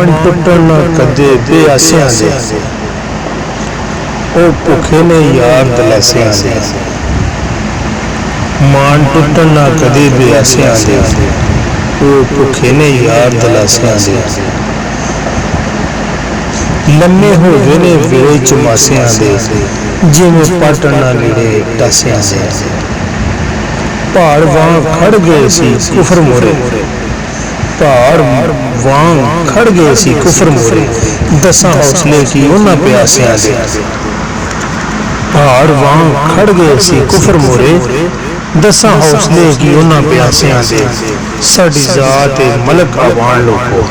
मान टुटन ना कदे बेआसियां दे, ओ भुखे ने यार दलासियां दे। मान टुटन ना कदे बेआसियां दे, ओ भुखे ने यार दलासियां दे। लम्मे हो गए ने वेले चमासियां दे, जिवें पाटन ना लीड़े टासियां दे। पहाड़ वांग खड़ गए सी कुफर मोरे, पहाड़ वांग खड़ गए सी कुफर मोरे, दसां हौसले की उन्हां प्यासियां दे। पहाड़ वांग खड़ गए सी कुफर मोरे, दसां हौसले की उन्हां प्यासियां दे। साडी जात ए मलक आवान लोको,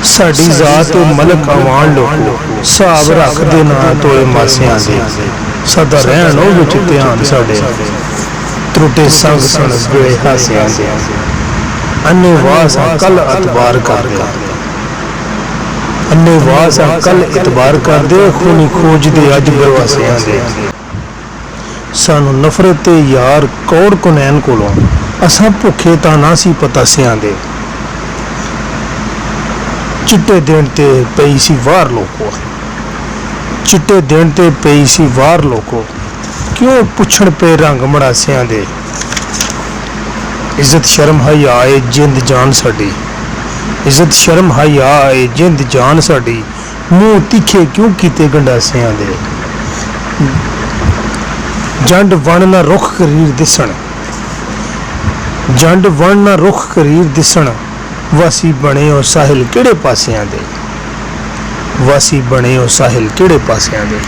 साडी जात ए मलक आवान लोको, साहब रख दे ना तोए मासियां दे। सदा रहन ओ विच ध्यान साडे, त्रुटे संग सन वे हासियां दे। अन्ने वास कल अतबार कर दे, अन्ने वास कल इतबार कर दे, खूनी खोज दे अज प्रवासियां दे। सानू नफरत ते यार कौड़ कुनैन कोलों, असां भुखे तां ना सी पतासियां दे। चिट्टे दिन ते पई सी वार लोको, चिट्टे दिन ते पई सी वार लोको, क्यों पुछण पे रंग मड़ासियां दे। इज्जत शर्म हया ए जिंद जान साडी, इज्जत शर्म हया ए जिंद जान साडी, मुंह तीखे क्यों कीते गंडासियां दे। जंड वन ना रुख करीर दिसण, जंड वन ना रुख करीर दिसण, वासी बने हो साहिल किहड़े पासियां दे, वासी बने हो साहिल किहड़े पासियां दे।